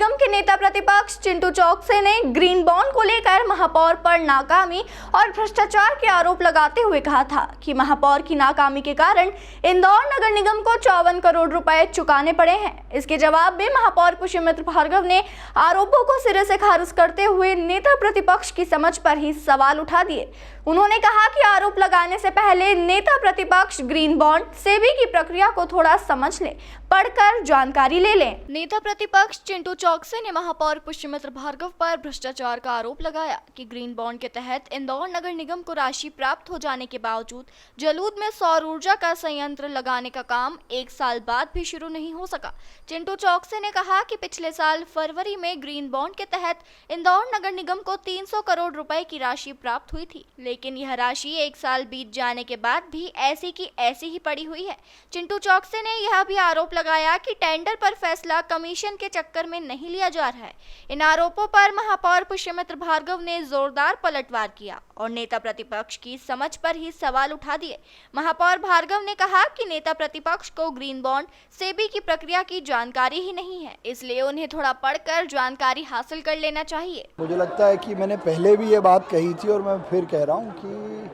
निगम के नेता प्रतिपक्ष चिंटू चौकसे ने ग्रीन बॉन्ड को लेकर महापौर पर नाकामी और भ्रष्टाचार के आरोप लगाते हुए कहा था कि महापौर की नाकामी के कारण इंदौर नगर निगम को 54 करोड़ रुपए चुकाने पड़े हैं। इसके जवाब में महापौर पुष्यमित्र भार्गव ने आरोपों को सिरे से खारिज करते हुए नेता प्रतिपक्ष की समझ पर ही सवाल उठा दिए। उन्होंने कहा कि आरोप लगाने से पहले नेता प्रतिपक्ष ग्रीन बॉन्ड सेबी की प्रक्रिया को थोड़ा समझ लें, पढ़कर जानकारी ले लें। नेता प्रतिपक्ष चिंटू चौकसे ने महापौर पुष्यमित्र भार्गव पर भ्रष्टाचार का आरोप लगाया कि ग्रीन बॉन्ड के तहत इंदौर नगर निगम को राशि प्राप्त हो जाने के बावजूद जलूद में सौर ऊर्जा का संयंत्र लगाने का काम 1 साल बाद भी शुरू नहीं हो सका। चिंटू चौकसे ने कहा कि पिछले साल फरवरी में ग्रीन बॉन्ड के तहत इंदौर नगर निगम को 300 करोड़ रुपए की राशि प्राप्त हुई थी, लेकिन यह राशि 1 साल बीत जाने के बाद भी ऐसी की ऐसी ही पड़ी हुई है। चिंटू चौकसे ने यह भी आरोप लगाया कि टेंडर पर फैसला कमीशन के चक्कर में नहीं लिया जा रहा है। इन आरोपों पर महापौर पुष्यमित्र भार्गव ने जोरदार पलटवार किया और नेता प्रतिपक्ष की समझ पर ही सवाल उठा दिए। महापौर भार्गव ने कहा कि नेता प्रतिपक्ष को ग्रीन बॉन्ड सेबी की प्रक्रिया की जानकारी ही नहीं है, इसलिए उन्हें थोड़ा पढ़कर जानकारी हासिल कर लेना चाहिए। मुझे लगता है कि मैंने पहले भी ये बात कही थी और मैं फिर कह रहा हूँ कि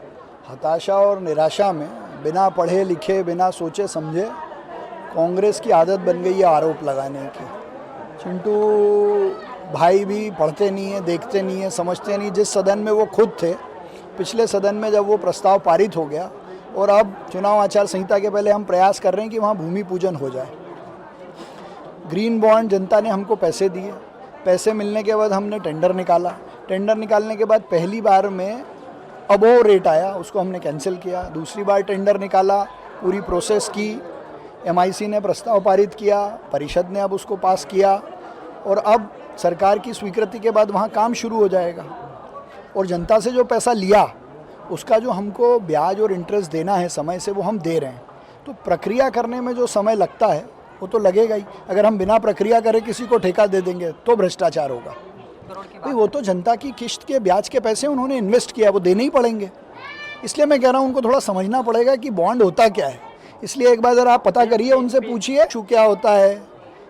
हताशा और निराशा में बिना पढ़े लिखे, बिना सोचे समझे कांग्रेस की आदत बन गई है आरोप लगाने की। चिंटू भाई भी पढ़ते नहीं है, देखते नहीं है, समझते नहीं। जिस सदन में वो खुद थे, पिछले सदन में जब वो प्रस्ताव पारित हो गया और अब चुनाव आचार संहिता के पहले हम प्रयास कर रहे हैं कि वहाँ भूमि पूजन हो जाए। ग्रीन बॉन्ड जनता ने हमको पैसे दिए, पैसे मिलने के बाद हमने टेंडर निकाला। टेंडर निकालने के बाद पहली बार में अबोव रेट आया, उसको हमने कैंसिल किया। दूसरी बार टेंडर निकाला, पूरी प्रोसेस की, MIC ने प्रस्ताव पारित किया, परिषद ने अब उसको पास किया और अब सरकार की स्वीकृति के बाद वहाँ काम शुरू हो जाएगा। और जनता से जो पैसा लिया उसका जो हमको ब्याज और इंटरेस्ट देना है समय से, वो हम दे रहे हैं। तो प्रक्रिया करने में जो समय लगता है वो तो लगेगा ही। अगर हम बिना प्रक्रिया करे किसी को ठेका दे देंगे तो भ्रष्टाचार होगा। भाई वो तो जनता की किश्त के ब्याज के पैसे उन्होंने इन्वेस्ट किया, वो देने ही पड़ेंगे। इसलिए मैं कह रहा हूँ उनको थोड़ा समझना पड़ेगा कि बॉन्ड होता क्या है। इसलिए एक बार ज़रा आप पता करिए, उनसे पूछिए इशू क्या होता है,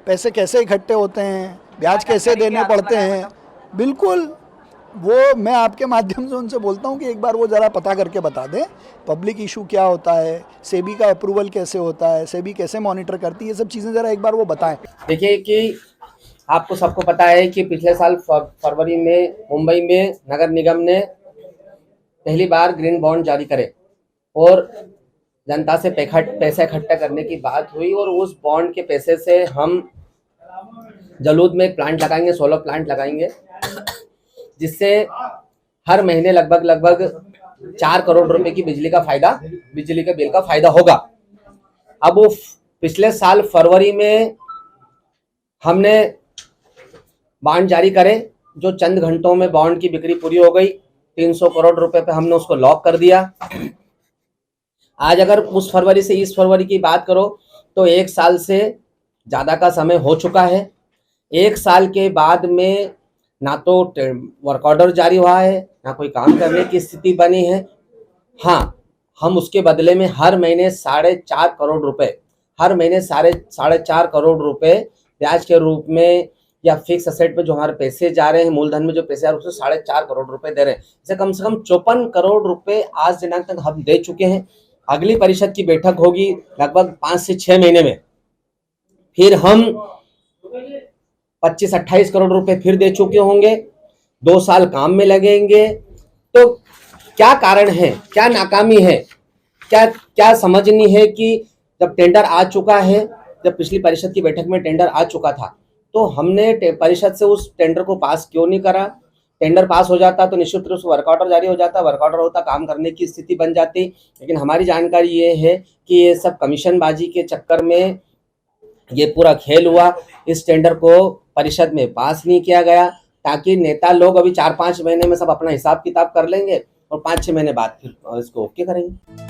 पैसे कैसे इकट्ठे होते हैं, ब्याज कैसे देने पड़ते हैं। बिल्कुल, वो मैं आपके माध्यम से उनसे बोलता हूँ कि एक बार वो ज़रा पता करके बता दें पब्लिक इशू क्या होता है, सेबी का अप्रूवल कैसे होता है, सेबी कैसे मॉनिटर करती है, ये सब चीज़ें ज़रा एक बार वो बताएं। देखिए कि आपको सबको पता है कि पिछले साल फरवरी में मुंबई में नगर निगम ने पहली बार ग्रीन बॉन्ड जारी करे और जनता से पैसा इकट्ठा करने की बात हुई और उस बॉन्ड के पैसे से हम जलूद में एक प्लांट लगाएंगे, सोलर प्लांट लगाएंगे, जिससे हर महीने लगभग 4 करोड़ रुपए की बिजली के बिल का फायदा होगा। अब वो पिछले साल फरवरी में हमने बॉन्ड जारी करे, जो चंद घंटों में बॉन्ड की बिक्री पूरी हो गई। 300 करोड़ रुपए पे हमने उसको लॉक कर दिया। आज अगर उस फरवरी से इस फरवरी की बात करो तो 1 साल से ज़्यादा का समय हो चुका है। 1 साल के बाद में ना तो वर्क ऑर्डर जारी हुआ है, ना कोई काम करने की स्थिति बनी है। हाँ, हम उसके बदले में हर महीने 4.5 करोड़ रुपए, हर महीने 4.5 करोड़ रुपए ब्याज के रूप में या फिक्स असेट पे जो हमारे पैसे जा रहे हैं, मूलधन में जो पैसे आ रहे हैं, उससे 4.5 करोड़ रुपए दे रहे हैं। इसे कम से कम 54 करोड़ रुपए आज दिनांक तक हम दे चुके हैं। अगली परिषद की बैठक होगी लगभग 5 से 6 महीने में, फिर हम 25-28 करोड़ रुपए फिर दे चुके होंगे। 2 साल काम में लगेंगे। तो क्या कारण है, क्या नाकामी है, क्या समझनी है कि जब टेंडर आ चुका है, जब पिछली परिषद की बैठक में टेंडर आ चुका था तो हमने परिषद से उस टेंडर को पास क्यों नहीं करा। टेंडर पास हो जाता तो निश्चित रूप से वर्क ऑर्डर जारी हो जाता, वर्क ऑर्डर होता, काम करने की स्थिति बन जाती। लेकिन हमारी जानकारी ये है कि ये सब कमीशनबाजी के चक्कर में ये पूरा खेल हुआ। इस टेंडर को परिषद में पास नहीं किया गया ताकि नेता लोग अभी 4-5 महीने में सब अपना हिसाब किताब कर लेंगे और 5-6 महीने बाद फिर इसको ओके करेंगे।